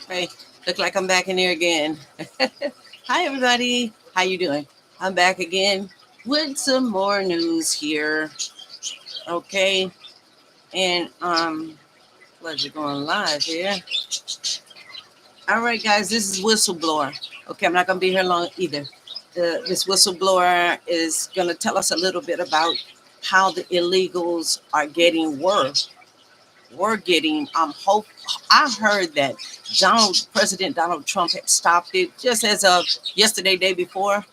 Hey, look like I'm back in here again. Hi everybody. How you doing? I'm back again with some more news here. Okay. And pleasure going live here. All right guys, this is whistleblower. Okay, I'm not gonna be here long either. This whistleblower is gonna tell us a little bit about how the illegals are getting worse. We're getting hope. I heard that President Donald Trump had stopped it just as of yesterday, day before,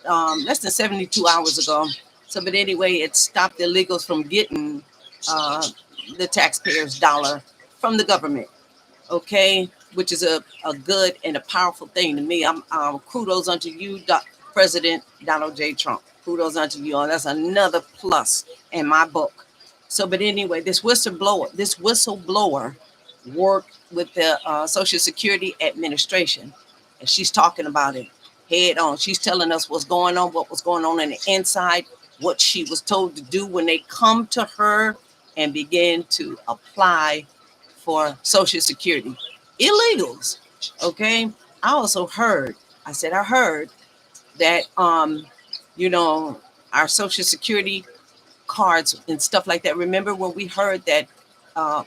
less than 72 hours ago. So, but anyway, it stopped the illegals from getting uh, the taxpayers' dollar from the government. Okay, which is a good and a powerful thing to me. I'm kudos unto you, President Donald J. Trump. Kudos unto you. That's another plus in my book. So, but anyway, this whistleblower worked with the Social Security Administration, and she's talking about it head on. She's telling us what's going on, what was going on the inside, what she was told to do when they come to her and begin to apply for Social Security. Illegals. Okay. I also heard, I heard that you know, our Social Security cards and stuff like that. Remember when we heard that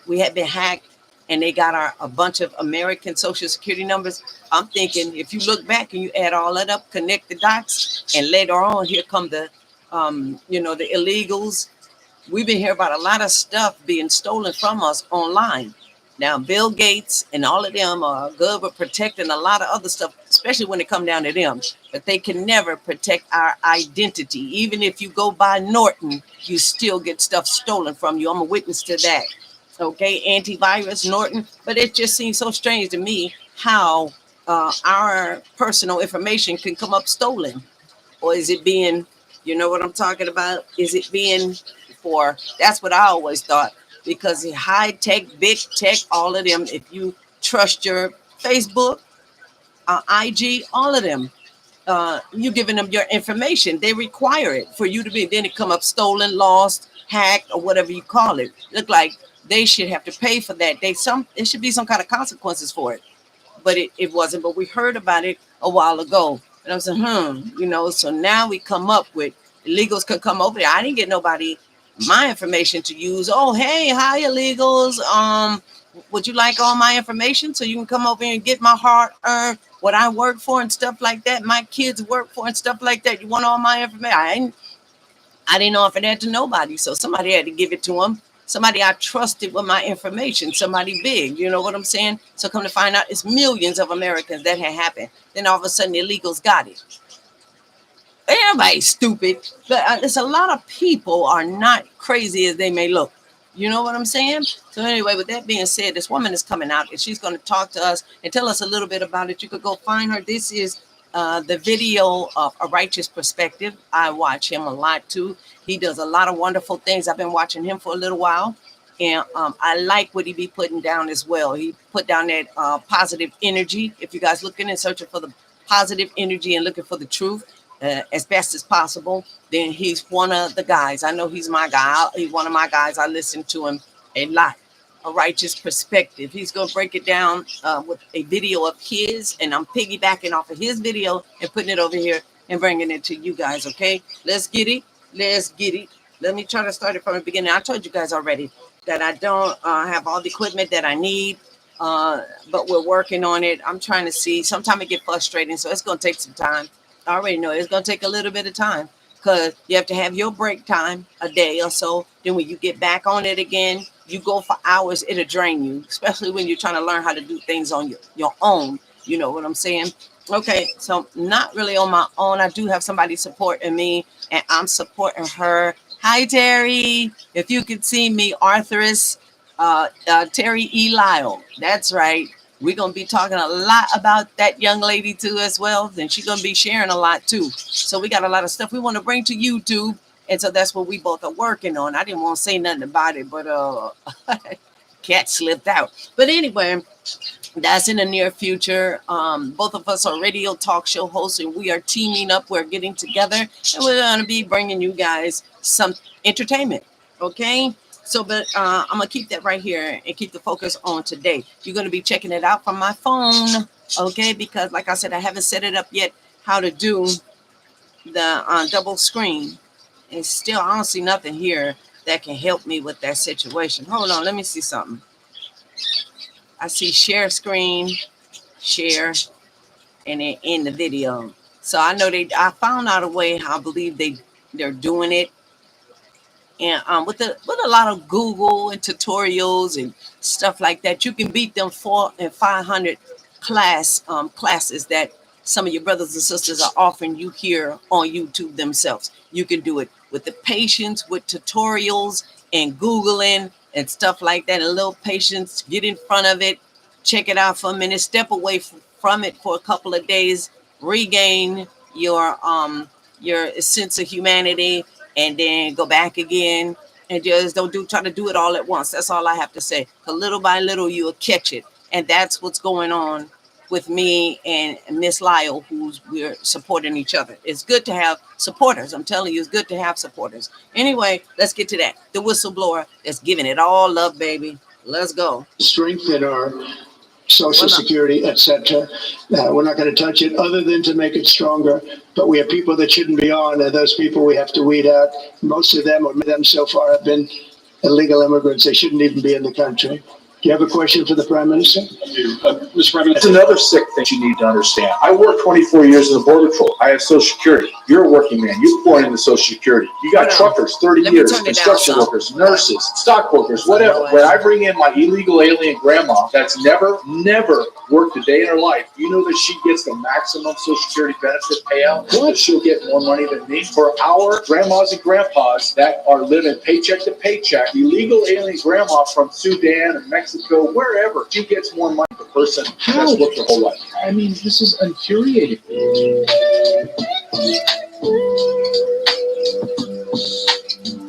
we had been hacked and they got a bunch of American Social Security numbers? I'm thinking if you look back and you add all that up, connect the dots, and later on, here come the illegals. We've been hearing about a lot of stuff being stolen from us online. Now, Bill Gates and all of them are good with protecting a lot of other stuff, especially when it come down to them. But they can never protect our identity. Even if you go by Norton, you still get stuff stolen from you. I'm a witness to that. Okay, antivirus, Norton. But it just seems so strange to me how our personal information can come up stolen. Or is it being, you know what I'm talking about? Is it being for, that's what I always thought. Because high tech, big tech, all of them, if you trust your Facebook, IG, all of them, you giving them your information. They require it for you to be, then it come up stolen, lost, hacked, or whatever you call it. Look like they should have to pay for that. It should be some kind of consequences for it, but it wasn't. But we heard about it a while ago. And I was like, so now we come up with illegals can come over there. I didn't get nobody my information to use. Oh, hey, hi illegals. Would you like all my information so you can come over here and get my hard earned what I work for and stuff like that, my kids work for and stuff like that? You want all my information? I didn't offer that to nobody. So somebody had to give it to them. Somebody I trusted with my information, somebody big, you know what I'm saying? So come to find out, it's millions of Americans that had happened. Then all of a sudden, the illegals got it. Everybody's stupid, but there's a lot of people are not crazy as they may look. You know what I'm saying? So anyway, with that being said, this woman is coming out and she's going to talk to us and tell us a little bit about it. You could go find her. This is the video of A Righteous Perspective. I watch him a lot too. He does a lot of wonderful things. I've been watching him for a little while, and I like what he be putting down as well. He put down that positive energy. If you guys looking and searching for the positive energy and looking for the truth as best as possible, then he's one of the guys. I know he's my guy. He's one of my guys. I listen to him a lot. A Righteous Perspective. He's going to break it down with a video of his, and I'm piggybacking off of his video and putting it over here and bringing it to you guys. Okay, let's get it. Let's get it. Let me try to start it from the beginning. I told you guys already that I don't have all the equipment that I need, but we're working on it. I'm trying to see. Sometimes it get frustrating, so it's going to take some time. I already know it's going to take a little bit of time because you have to have your break time a day or so. Then when you get back on it again, you go for hours, it'll drain you, especially when you're trying to learn how to do things on your own. You know what I'm saying? Okay, so not really on my own. I do have somebody supporting me, and I'm supporting her. Hi, Terry. If you could see me, Arthurus, Terry E. Lyle. That's right. We're going to be talking a lot about that young lady too as well. And she's going to be sharing a lot too. So we got a lot of stuff we want to bring to YouTube. And so that's what we both are working on. I didn't want to say nothing about it, but cat slipped out. But anyway, that's in the near future. Both of us are radio talk show hosts, and we are teaming up. We're getting together, and we're going to be bringing you guys some entertainment. Okay. So, but I'm gonna keep that right here and keep the focus on today. You're gonna be checking it out from my phone, okay? Because, like I said, I haven't set it up yet how to do the double screen, and still I don't see nothing here that can help me with that situation. Hold on, let me see something. I see share screen, share, and then in the video. So I know I found out a way. I believe they're doing it, and with a lot of Google and tutorials and stuff like that, you can beat them 400 and 500 classes that some of your brothers and sisters are offering you here on YouTube themselves. You can do it with the patience, with tutorials and Googling and stuff like that. A little patience, get in front of it, check it out for a minute, step away from it for a couple of days, regain your sense of humanity, and then go back again, and just don't try to do it all at once. That's all I have to say. 'Cause little by little you'll catch it, and that's what's going on with me and Miss Lyle, we're supporting each other. It's good to have supporters. I'm telling you, it's good to have supporters. Anyway, let's get to that. The whistleblower that's giving it all up, baby. Let's go. Strengthen our Social Security, etc. We're not going to touch it other than to make it stronger. But we have people that shouldn't be on, and those people we have to weed out. Most of them, or many of them so far, have been illegal immigrants. They shouldn't even be in the country. Do you have a question for the Prime Minister? Mr. Prime Minister, that's another sick thing you need to understand. I worked 24 years in the Border Patrol. I have Social Security. You're a working man. You're born into Social Security. You got truckers, 30 years, construction workers, nurses, stockbrokers, whatever. When I bring in my illegal alien grandma that's never worked a day in her life, you know that she gets the maximum Social Security benefit payout? What? She'll get more money than me. For our grandmas and grandpas that are living paycheck to paycheck, illegal alien grandma from Sudan and Mexico, wherever, she gets more money per person that's worked her whole life. I mean, this is infuriating.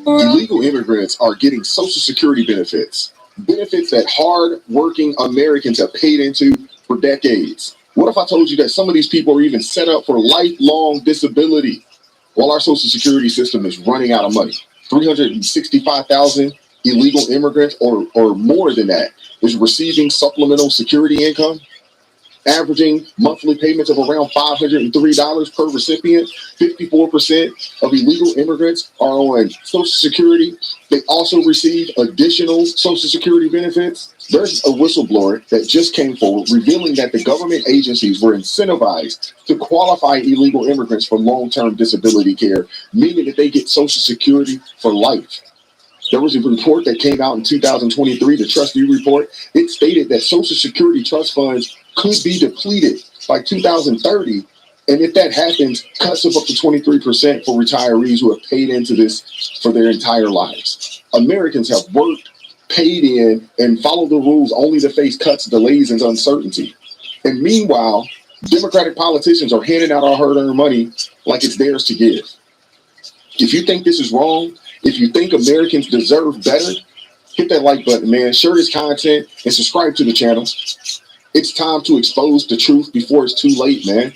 Illegal immigrants are getting Social Security benefits that hard-working Americans have paid into for decades. What if I told you that some of these people are even set up for lifelong disability while our Social Security system is running out of money? 365,000 illegal immigrants or more than that is receiving supplemental security income, averaging monthly payments of around $503 per recipient. 54% of illegal immigrants are on Social Security. They also receive additional Social Security benefits. There's a whistleblower that just came forward revealing that the government agencies were incentivized to qualify illegal immigrants for long-term disability care, meaning that they get Social Security for life. There was a report that came out in 2023, the Trustee Report. It stated that Social Security trust funds could be depleted by 2030. And if that happens, cuts of up to 23% for retirees who have paid into this for their entire lives. Americans have worked, paid in, and followed the rules only to face cuts, delays, and uncertainty. And meanwhile, Democratic politicians are handing out our hard-earned money like it's theirs to give. If you think this is wrong, if you think Americans deserve better, hit that like button, man. Share this content and subscribe to the channel. It's time to expose the truth before it's too late, man.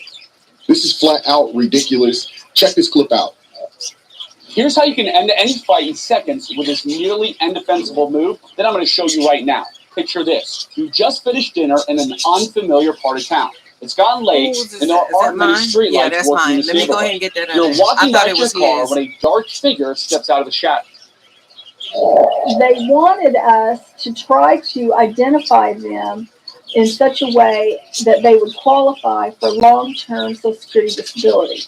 This is flat out ridiculous. Check this clip out. Here's how you can end any fight in seconds with this nearly indefensible move that I'm going to show you right now. Picture this. You just finished dinner in an unfamiliar part of town. It's gotten late, and there aren't many streetlights. Yeah, that's mine. Let me go ahead and get that. You're walking out your car when a dark figure steps out of the shadow. They wanted us to try to identify them in such a way that they would qualify for long-term Social Security disability.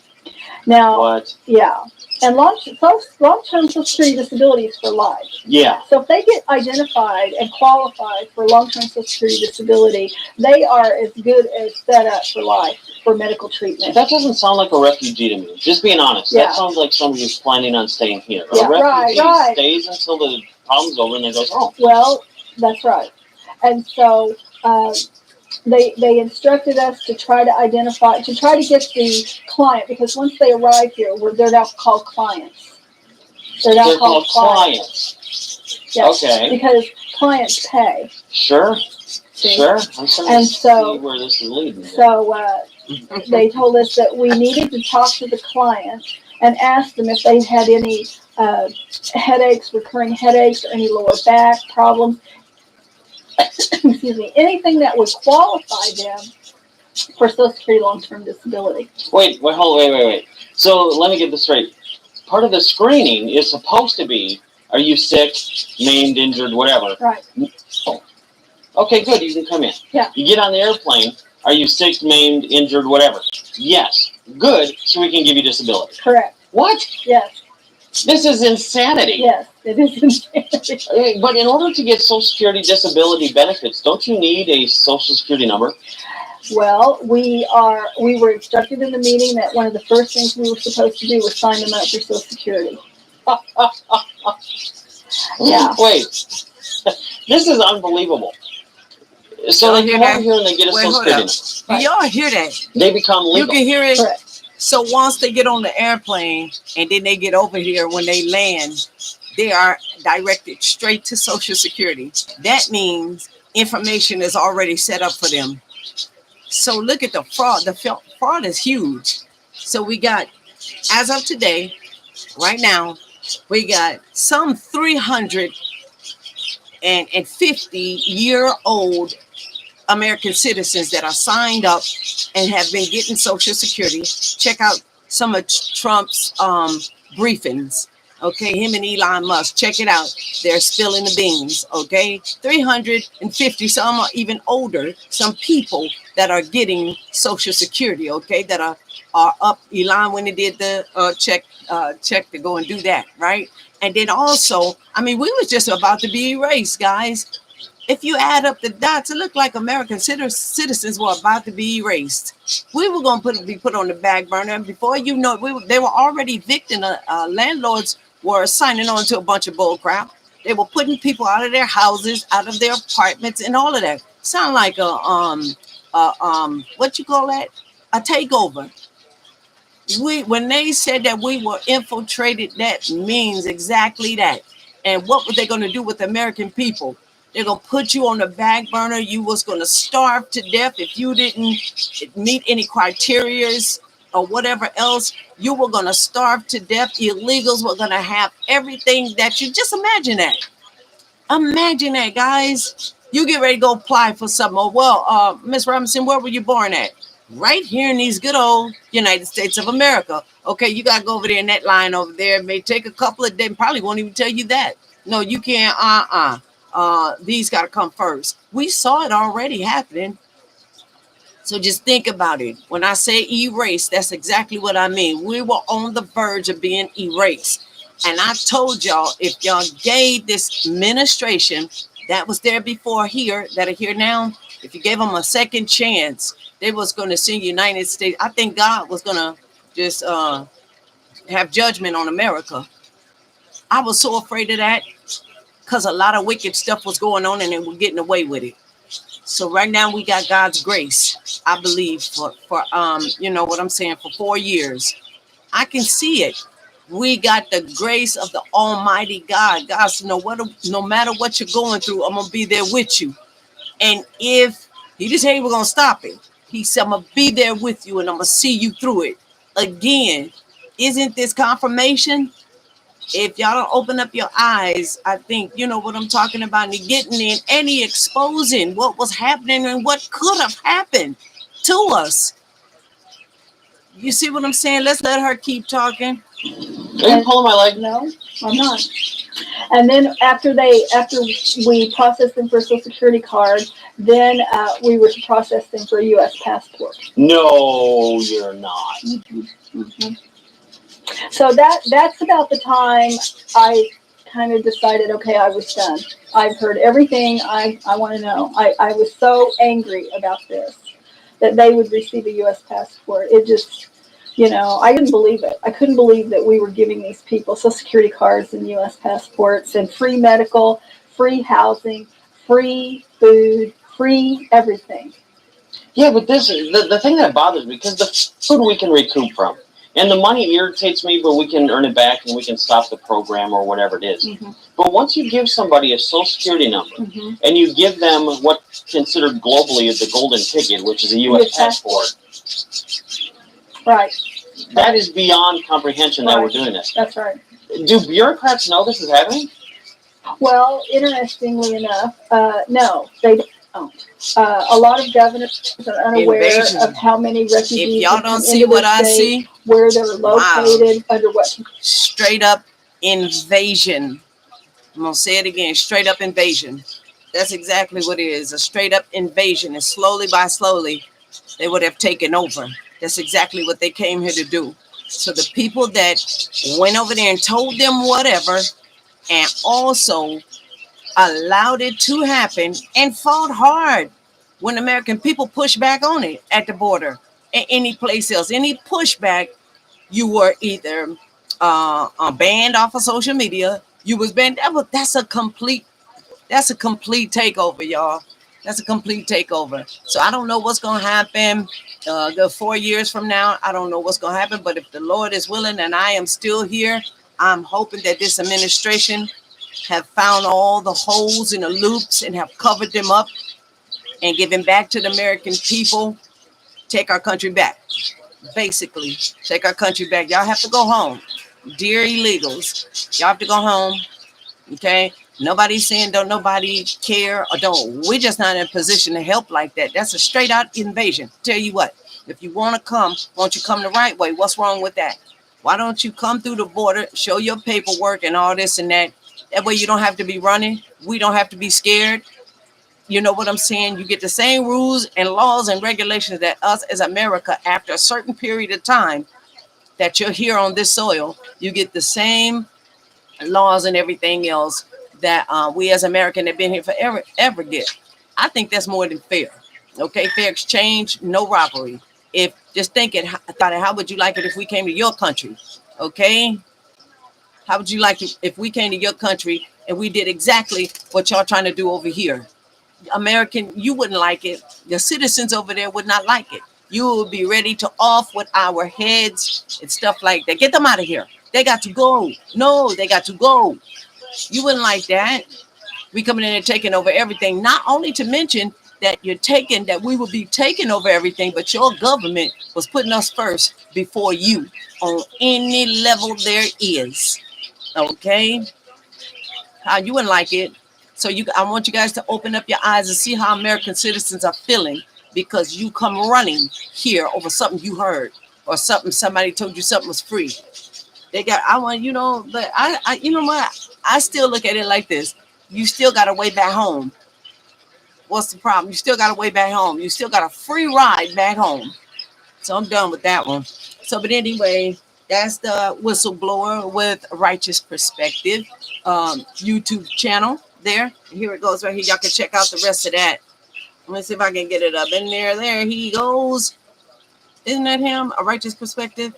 Now, what? Yeah. And long-term Social Security disability is for life. Yeah. So if they get identified and qualified for long-term Social Security disability, they are as good as set up for life for medical treatment. That doesn't sound like a refugee to me. Just being honest. Yeah. That sounds like somebody who's planning on staying here. Yeah, a refugee right. stays until the problem's over and then goes home. Well, that's right. And so they instructed us to try to identify, to try to get the client, because once they arrive here, they're now called clients. They're now called clients. Yes, okay. Because clients pay. Sure. See? Sure. I'm starting to see where this is leading. So they told us that we needed to talk to the client and ask them if they had any headaches, recurring headaches, or any lower back problems. Excuse me, anything that would qualify them for Social Security long-term disability. Wait. So let me get this straight. Part of the screening is supposed to be, are you sick, maimed, injured, whatever? Right. Okay, good. You can come in. Yeah. You get on the airplane. Are you sick, maimed, injured, whatever? Yes. Good. So we can give you disability. Correct. What? Yes. This is insanity. Yes, it is insanity. But in order to get Social Security disability benefits, don't you need a Social Security number? Well, we were instructed in the meeting that one of the first things we were supposed to do was sign them up for Social Security. Yeah. Wait. This is unbelievable. So they come over here and they get a Social Security number. Do y'all hear that? They become legal. You can hear it. Correct. So once they get on the airplane and then they get over here, when they land, they are directed straight to Social Security. That means information is already set up for them. So look at the fraud. The fraud is huge. So we got, as of today, right now, we got some 350-year-old American citizens that are signed up and have been getting Social Security. Check out some of Trump's briefings. Okay, him and Elon Musk. Check it out. They're spilling the beans. Okay, 350. Some are even older. Some people that are getting Social Security. Okay, that are up. Elon, when he did the check to go and do that, right? And then also, I mean, we was just about to be erased, guys. If you add up the dots, it looked like American citizens were about to be erased. We were going to be put on the back burner, and before you know it, they were already evicting. Landlords were signing on to a bunch of bull crap. They were putting people out of their houses, out of their apartments, and all of that. Sound like what you call that? A takeover. When they said that we were infiltrated, that means exactly that. And what were they going to do with the American people? They're going to put you on the back burner. You was going to starve to death if you didn't meet any criterias or whatever else. You were going to starve to death. Illegals were going to have everything that you just imagine that. Imagine that, guys. You get ready to go apply for something. Well, Miss Robinson, where were you born at? Right here in these good old United States of America. Okay, you got to go over there in that line over there. It may take a couple of days. Probably won't even tell you that. No, you can't. These got to come first. We saw it already happening. So just think about it. When I say erase, that's exactly what I mean. We were on the verge of being erased. And I told y'all, if y'all gave this administration that was there before here, that are here now, if you gave them a second chance, they was going to send United States. I think God was going to just have judgment on America. I was so afraid of that because a lot of wicked stuff was going on and they were getting away with it. So right now we got God's grace, I believe, for you know what I'm saying, for 4 years. I can see it. We got the grace of the Almighty God. God said, no matter what you're going through, I'm going to be there with you. And if he just ain't going to stop it. He said, I'm going to be there with you and I'm going to see you through it. Again, isn't this confirmation? If y'all don't open up your eyes, I think you know what I'm talking about. And getting in any exposing what was happening and what could have happened to us. You see what I'm saying? Let's let her keep talking. Are you pulling my leg? No, I'm not. And then after we processed them for a Social Security card, then we were to process them for a U.S. passport. No, you're not. Mm-hmm. So that's about the time I kind of decided, okay, I was done. I've heard everything I want to know. I was so angry about this, that they would receive a U.S. passport. It just, I couldn't believe it. I couldn't believe that we were giving these people Social Security cards and U.S. passports and free medical, free housing, free food, free everything. Yeah, but this is the thing that bothers me, because the food we can recoup from. And the money irritates me, but we can earn it back and we can stop the program or whatever it is. Mm-hmm. But once you give somebody a Social Security number, mm-hmm. and you give them what's considered globally as the golden ticket, which is a U.S. passport. Right. That is beyond comprehension that we're doing this. That's right. Do bureaucrats know this is happening? Well, interestingly enough, no, they don't. A lot of governors are unaware Invasion. of how many If refugees y'all have come don't see into what their I state, see, where they're wow, located, under what. straight up invasion. I'm gonna say it again, straight up invasion. That's exactly what it is, a straight up invasion. And slowly by slowly, they would have taken over. That's exactly what they came here to do. So the people that went over there and told them whatever, and also allowed it to happen and fought hard when American people pushed back on it at the border and any place else, any pushback, you were either banned off of social media. You was banned. That's a complete takeover, y'all. That's a complete takeover. So I don't know what's gonna happen. The 4 years from now, I don't know what's gonna happen. But if the Lord is willing and I am still here, I'm hoping that this administration have found all the holes in the loops and have covered them up and given back to the American people. Take our country back. Basically, take our country back. Y'all have to go home. Dear illegals, y'all have to go home. Okay? Nobody's saying don't nobody care or don't. We're just not in a position to help like that. That's a straight out invasion. Tell you what, if you want to come, won't you come the right way? What's wrong with that? Why don't you come through the border, show your paperwork and all this and that? That way you don't have to be running. We don't have to be scared. You know what I'm saying? You get the same rules and laws and regulations that us as America, after a certain period of time that you're here on this soil, you get the same laws and everything else that we as American have been here forever ever get. I think that's more than fair. Okay, fair exchange, no robbery. If just think it, thought it, how would you like it if we came to your country? Okay, how would you like it if we came to your country and we did exactly what y'all trying to do over here? American, you wouldn't like it. The citizens over there would not like it. You would be ready to off with our heads and stuff like that. Get them out of here. They got to go. No, they got to go. You wouldn't like that. We coming in and taking over everything. Not only to mention that that we would be taking over everything, but your government was putting us first before you on any level there is. Okay? How you wouldn't like it. So I want you guys to open up your eyes and see how American citizens are feeling because you come running here over something you heard or something somebody told you something was free. I want, but you know what? I still look at it like this. You still got a way back home. What's the problem? You still got a way back home. You still got a free ride back home. So I'm done with that one. So, but anyway, that's the whistleblower with righteous perspective YouTube channel there. Here it goes right here. Y'all can check out the rest of that. Let me see if I can get it up in there. There he goes. Isn't that him? A righteous perspective.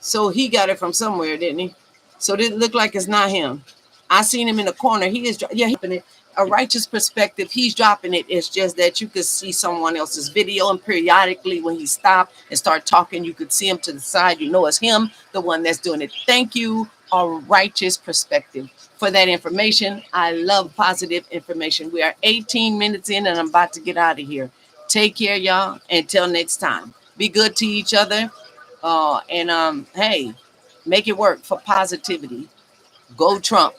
So he got it from somewhere, didn't he? So it look like it's not him. I seen him in the corner. He is, yeah, he's dropping it. A righteous perspective. He's dropping it. It's just that you could see someone else's video, and periodically when he stopped and start talking, you could see him to the side. You know it's him, the one that's doing it. Thank you, A Righteous Perspective, for that information. I love positive information. We are 18 minutes in, and I'm about to get out of here. Take care, y'all. Until next time. Be good to each other. Hey, make it work for positivity. Go Trump.